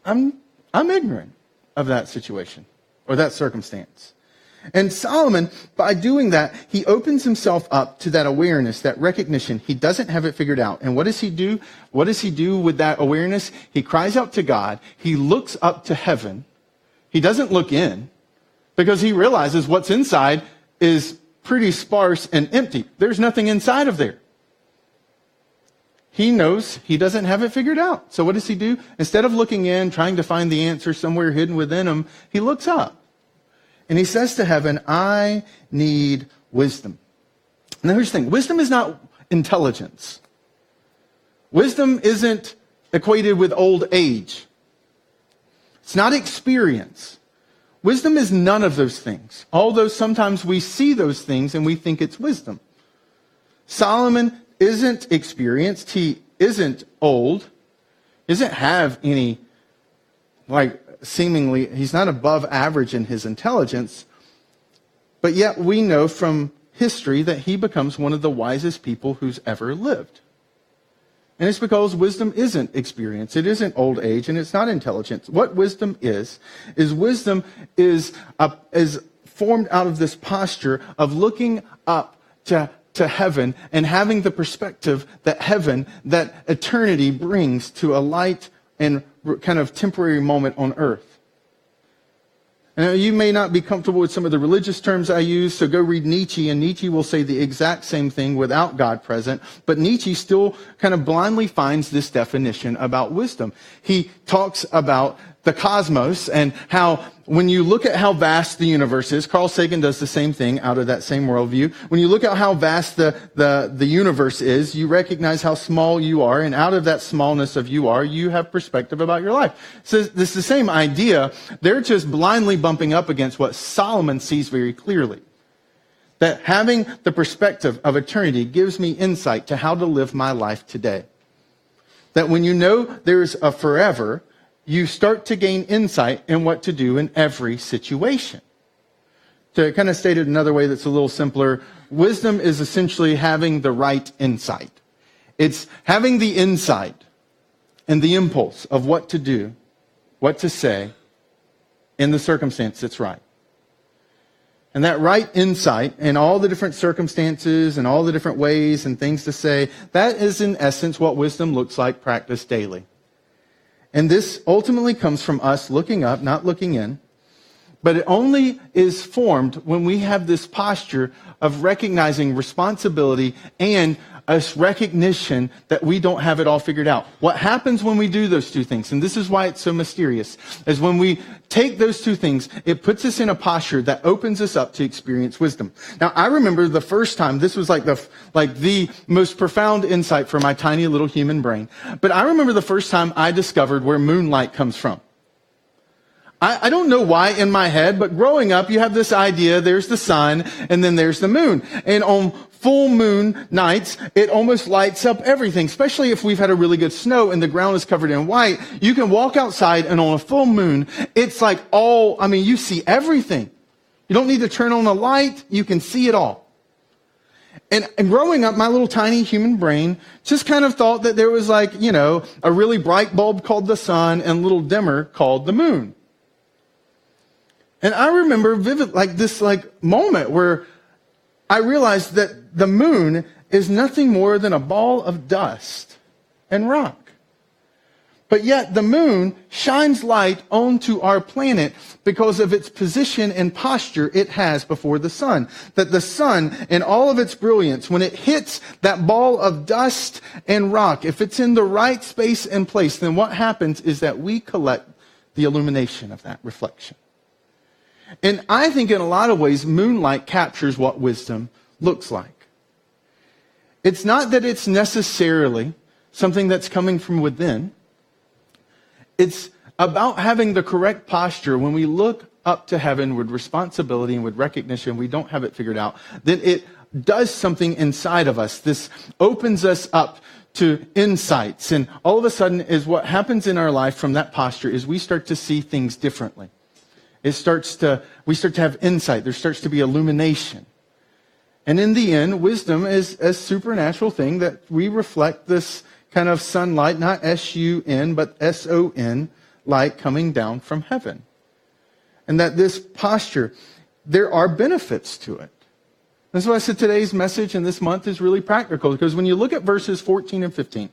[SPEAKER 5] I'm ignorant of that situation or that circumstance. And Solomon, by doing that, he opens himself up to that awareness, that recognition. He doesn't have it figured out. And what does he do? What does he do with that awareness? He cries out to God. He looks up to heaven. He doesn't look in because he realizes what's inside is pretty sparse and empty. There's nothing inside of there. He knows he doesn't have it figured out. So what does he do? Instead of looking in, trying to find the answer somewhere hidden within him, he looks up. And he says to heaven, I need wisdom. Now here's the thing. Wisdom is not intelligence. Wisdom isn't equated with old age. It's not experience. Wisdom is none of those things. Although sometimes we see those things and we think it's wisdom. Solomon isn't experienced. He isn't old. He doesn't have any, seemingly, he's not above average in his intelligence. But yet we know from history that he becomes one of the wisest people who's ever lived. And it's because wisdom isn't experience. It isn't old age, and it's not intelligence. What wisdom is wisdom is formed out of this posture of looking up to heaven and having the perspective that heaven, that eternity brings to a light and kind of temporary moment on earth. Now, you may not be comfortable with some of the religious terms I use, so go read Nietzsche, and Nietzsche will say the exact same thing without God present, but Nietzsche still kind of blindly finds this definition about wisdom. He talks about the cosmos and how when you look at how vast the universe is, Carl Sagan does the same thing out of that same worldview. When you look at how vast the universe is, you recognize how small you are, and out of that smallness of you have perspective about your life. So this is the same idea. They're just blindly bumping up against what Solomon sees very clearly. That having the perspective of eternity gives me insight to how to live my life today. That when you know there's a forever, you start to gain insight in what to do in every situation. To kind of state it another way that's a little simpler, wisdom is essentially having the right insight. It's having the insight and the impulse of what to do, what to say in the circumstance that's right. And that right insight and all the different circumstances and all the different ways and things to say, that is in essence what wisdom looks like practiced daily. And this ultimately comes from us looking up, not looking in. But it only is formed when we have this posture of recognizing responsibility and a recognition that we don't have it all figured out. What happens when we do those two things, and this is why it's so mysterious, is when we take those two things, it puts us in a posture that opens us up to experience wisdom. Now, I remember the first time, this was like the most profound insight for my tiny little human brain. But I remember the first time I discovered where moonlight comes from. I don't know why in my head, but growing up, you have this idea, there's the sun, and then there's the moon. And on full moon nights, it almost lights up everything, especially if we've had a really good snow and the ground is covered in white. You can walk outside, and on a full moon, it's like you see everything. You don't need to turn on a light, you can see it all. And growing up, my little tiny human brain just kind of thought that there was a really bright bulb called the sun and a little dimmer called the moon. And I remember vivid, this moment where I realized that the moon is nothing more than a ball of dust and rock. But yet the moon shines light onto our planet because of its position and posture it has before the sun. That the sun, in all of its brilliance, when it hits that ball of dust and rock, if it's in the right space and place, then what happens is that we collect the illumination of that reflection. And I think in a lot of ways, moonlight captures what wisdom looks like. It's not that it's necessarily something that's coming from within. It's about having the correct posture. When we look up to heaven with responsibility and with recognition, we don't have it figured out, then it does something inside of us. This opens us up to insights. And all of a sudden is what happens in our life from that posture is we start to see things differently. We start to have insight. There starts to be illumination. And in the end, wisdom is a supernatural thing that we reflect this kind of sunlight, not S-U-N, but S-O-N, light coming down from heaven. And that this posture, there are benefits to it. That's why I said today's message and this month is really practical, because when you look at verses 14 and 15,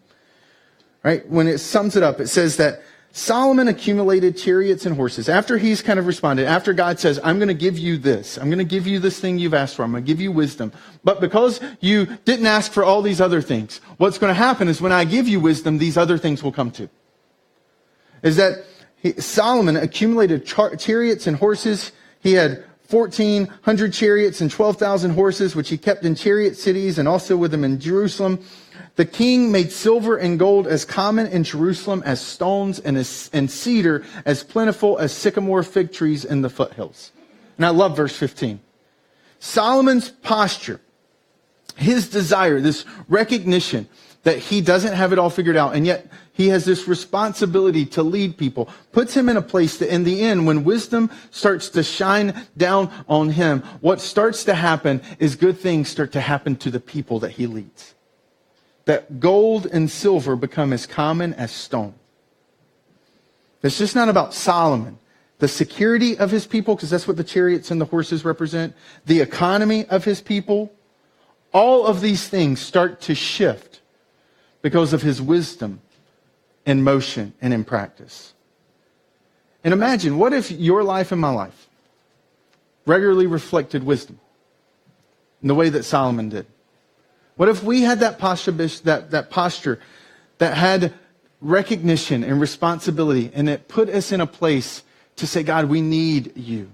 [SPEAKER 5] right, when it sums it up, it says that Solomon accumulated chariots and horses. After he's kind of responded, after God says, I'm going to give you this. I'm going to give you this thing you've asked for. I'm going to give you wisdom. But because you didn't ask for all these other things, what's going to happen is when I give you wisdom, these other things will come too. Is that Solomon accumulated chariots and horses. He had 1,400 chariots and 12,000 horses, which he kept in chariot cities and also with him in Jerusalem. The king made silver and gold as common in Jerusalem as stones and cedar as plentiful as sycamore fig trees in the foothills. And I love verse 15. Solomon's posture, his desire, this recognition that he doesn't have it all figured out, and yet he has this responsibility to lead people, puts him in a place that in the end, when wisdom starts to shine down on him, what starts to happen is good things start to happen to the people that he leads. That gold and silver become as common as stone. It's just not about Solomon. The security of his people, because that's what the chariots and the horses represent, the economy of his people, all of these things start to shift because of his wisdom in motion and in practice. And imagine, what if your life and my life regularly reflected wisdom in the way that Solomon did? What if we had that posture, that posture that had recognition and responsibility, and it put us in a place to say, God, we need you.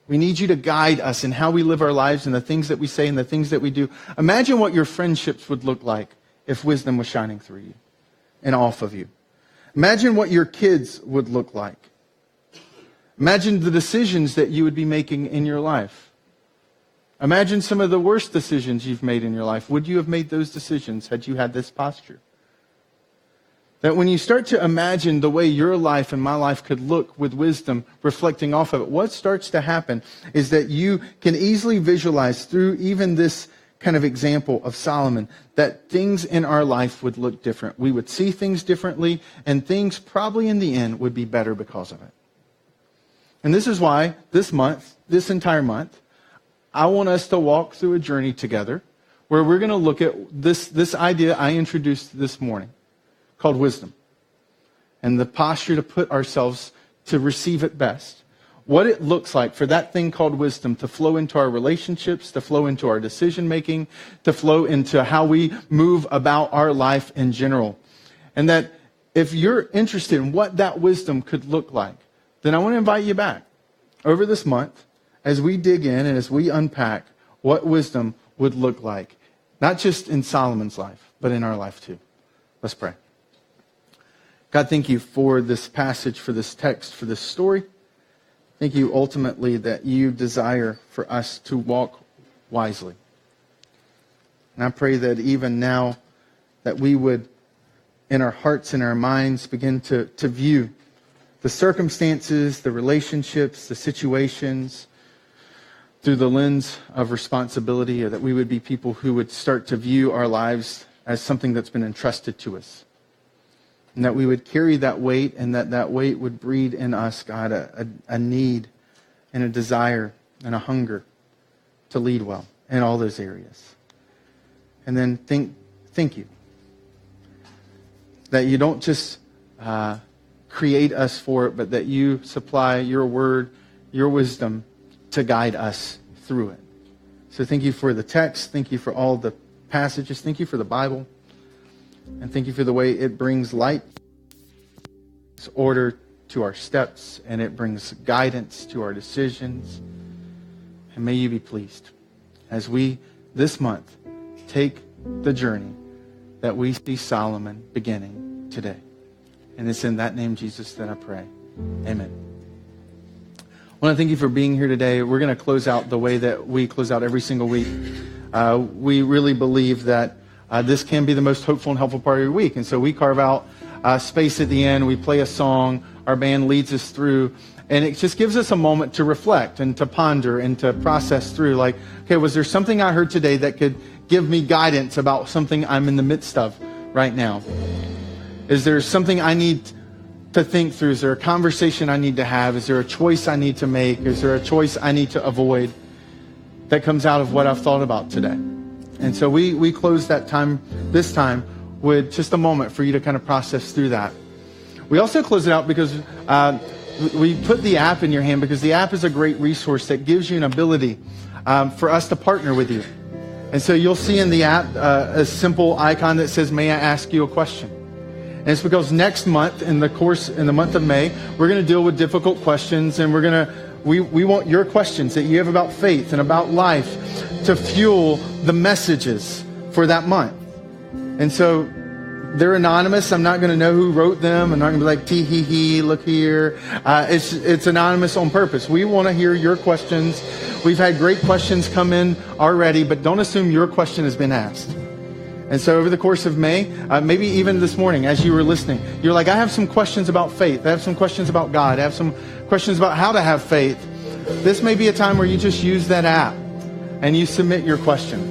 [SPEAKER 5] We need you to guide us in how we live our lives and the things that we say and the things that we do. Imagine what your friendships would look like if wisdom was shining through you and off of you. Imagine what your kids would look like. Imagine the decisions that you would be making in your life. Imagine some of the worst decisions you've made in your life. Would you have made those decisions had you had this posture? That when you start to imagine the way your life and my life could look with wisdom reflecting off of it, what starts to happen is that you can easily visualize through even this kind of example of Solomon that things in our life would look different. We would see things differently, and things probably in the end would be better because of it. And this is why this month, this entire month, I want us to walk through a journey together where we're going to look at this idea I introduced this morning called wisdom and the posture to put ourselves to receive it best. What it looks like for that thing called wisdom to flow into our relationships, to flow into our decision making, to flow into how we move about our life in general. And that if you're interested in what that wisdom could look like, then I want to invite you back over this month as we dig in and as we unpack what wisdom would look like, not just in Solomon's life, but in our life too. Let's pray. God, thank you for this passage, for this text, for this story. Thank you ultimately that you desire for us to walk wisely. And I pray that even now that we would, in our hearts and our minds, begin to view the circumstances, the relationships, the situations, through the lens of responsibility, or that we would be people who would start to view our lives as something that's been entrusted to us. And that we would carry that weight, and that weight would breed in us, God, a need and a desire and a hunger to lead well in all those areas. And then thank you. That you don't just create us for it, but that you supply your word, your wisdom to guide us through it. So thank you for the text. Thank you for all the passages. Thank you for the Bible. And thank you for the way it brings light, it's order to our steps, and it brings guidance to our decisions. And may you be pleased as we, this month, take the journey that we see Solomon beginning today. And it's in that name, Jesus, that I pray. Amen. I want to thank you for being here today. We're going to close out the way that we close out every single week. We really believe that this can be the most hopeful and helpful part of your week. And so we carve out space at the end. We play a song. Our band leads us through. And it just gives us a moment to reflect and to ponder and to process through. Like, okay, was there something I heard today that could give me guidance about something I'm in the midst of right now? Is there something I need to think through? Is there a conversation I need to have? Is there a choice I need to make? Is there a choice I need to avoid that comes out of what I've thought about today? And so we close that time, this time, with just a moment for you to kind of process through that. We also close it out because we put the app in your hand because the app is a great resource that gives you an ability for us to partner with you. And so you'll see in the app a simple icon that says, "May I ask you a question?" And it's because next month, in the month of May, we're going to deal with difficult questions, and we want your questions that you have about faith and about life to fuel the messages for that month. And so they're anonymous. I'm not going to know who wrote them. I'm not going to be like, tee hee hee, look here. It's anonymous on purpose. We want to hear your questions. We've had great questions come in already, but don't assume your question has been asked. And so over the course of May, maybe even this morning as you were listening, you're like, I have some questions about faith. I have some questions about God. I have some questions about how to have faith. This may be a time where you just use that app and you submit your question.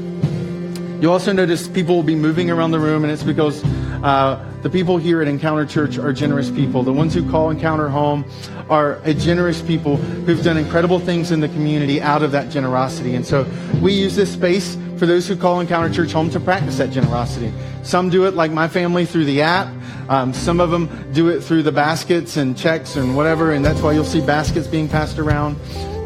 [SPEAKER 5] You'll also notice people will be moving around the room, and it's because the people here at Encounter Church are generous people. The ones who call Encounter home are a generous people who've done incredible things in the community out of that generosity. And so we use this space for those who call Encounter Church home to practice that generosity. Some do it like my family through the app. Some of them do it through the baskets and checks and whatever, and that's why you'll see baskets being passed around.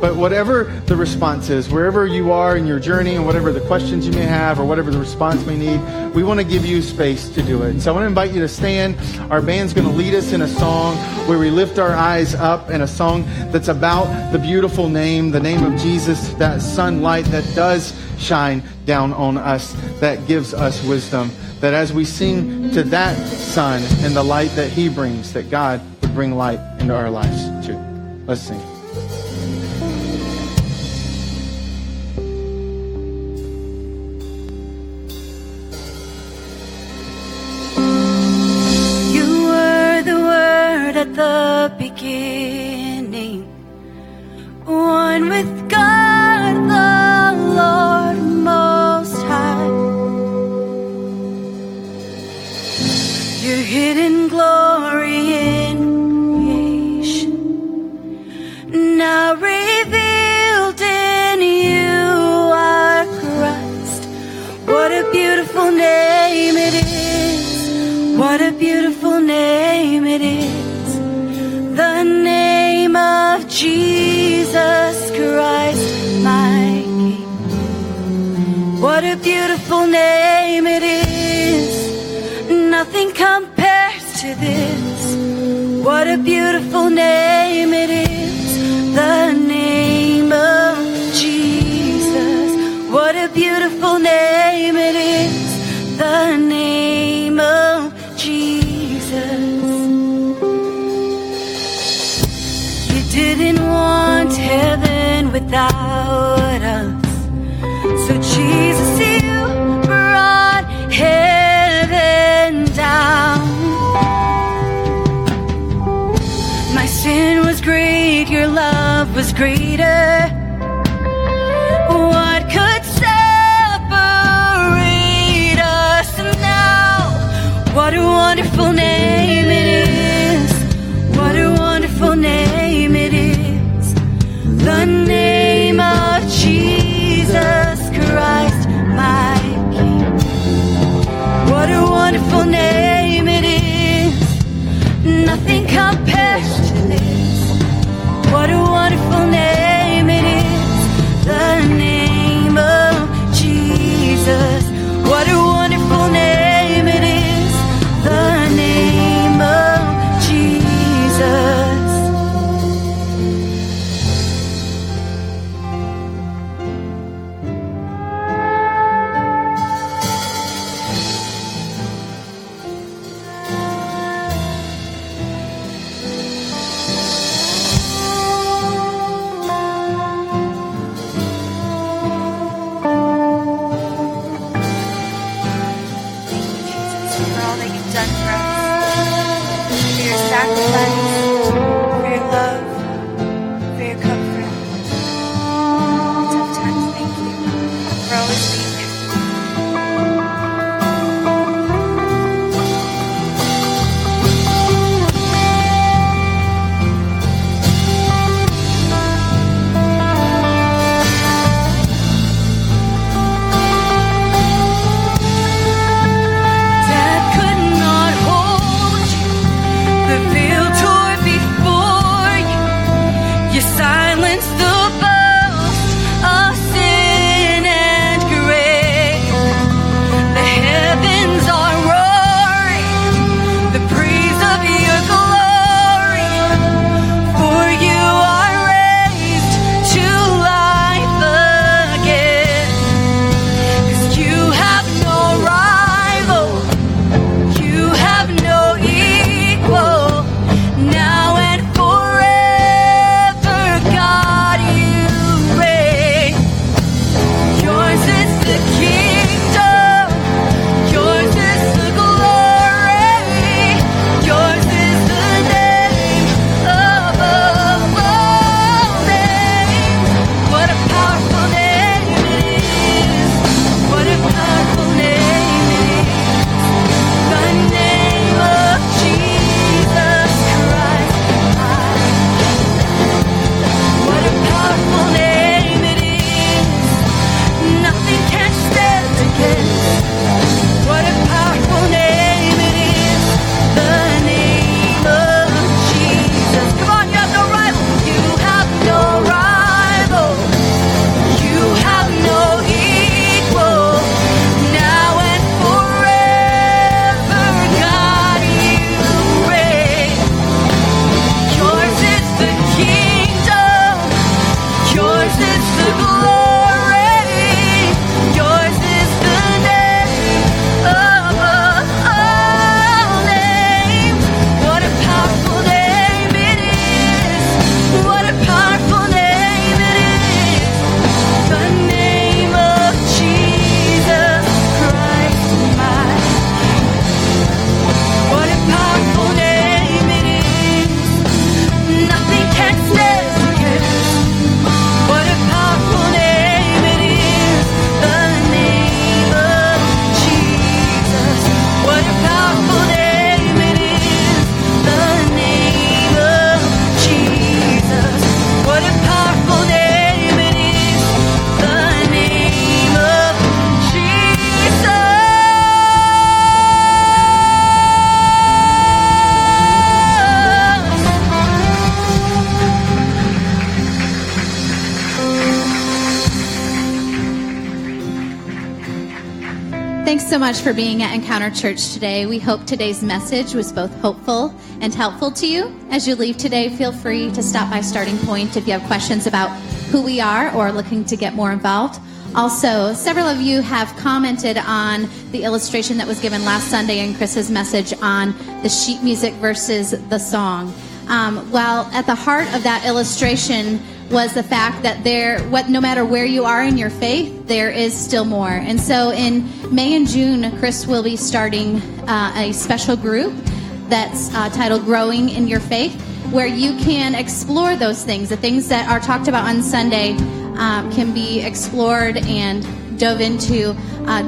[SPEAKER 5] But whatever the response is, wherever you are in your journey and whatever the questions you may have or whatever the response may need, we want to give you space to do it. And so I want to invite you to stand. Our band's going to lead us in a song where we lift our eyes up, in a song that's about the beautiful name, the name of Jesus, that sunlight that does shine down on us, that gives us wisdom, that as we sing to that sun and the light that he brings, that God would bring light into our lives too. Let's sing.
[SPEAKER 1] At the beginning, one with God the Lord Most High. Your hidden glory in creation, now revealed in you are Christ. What a beautiful name it is. What a beautiful name it is. The name of Jesus Christ, my King. What a beautiful name it is. Nothing compares to this. What a beautiful name it is. The name of Jesus. What a beautiful name it is. The name of Jesus. Didn't want heaven without us, so Jesus, you brought heaven down. My sin was great, your love was greater. What could separate us now? What a wonderful name it is. What a wonderful name it is. The
[SPEAKER 6] Thanks so much for being at Encounter Church today. We hope today's message was both hopeful and helpful to you. As you leave today, feel free to stop by Starting Point if you have questions about who we are or looking to get more involved. Also, several of you have commented on the illustration that was given last Sunday in Chris's message on the sheet music versus the song. Well, at the heart of that illustration was the fact that no matter where you are in your faith, there is still more. And so in May and June, Chris will be starting a special group that's titled Growing in Your Faith, where you can explore those things. The things that are talked about on Sunday can be explored and dove into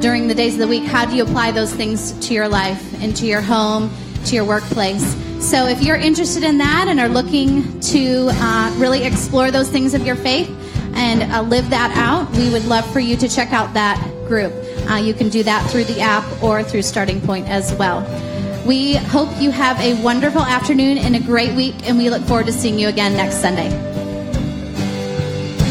[SPEAKER 6] during the days of the week. How do you apply those things to your life, into your home, to your workplace? So if you're interested in that and are looking to really explore those things of your faith and live that out, we would love for you to check out that group. You can do that through the app or through Starting Point as well. We hope you have a wonderful afternoon and a great week, and we look forward to seeing you again next Sunday.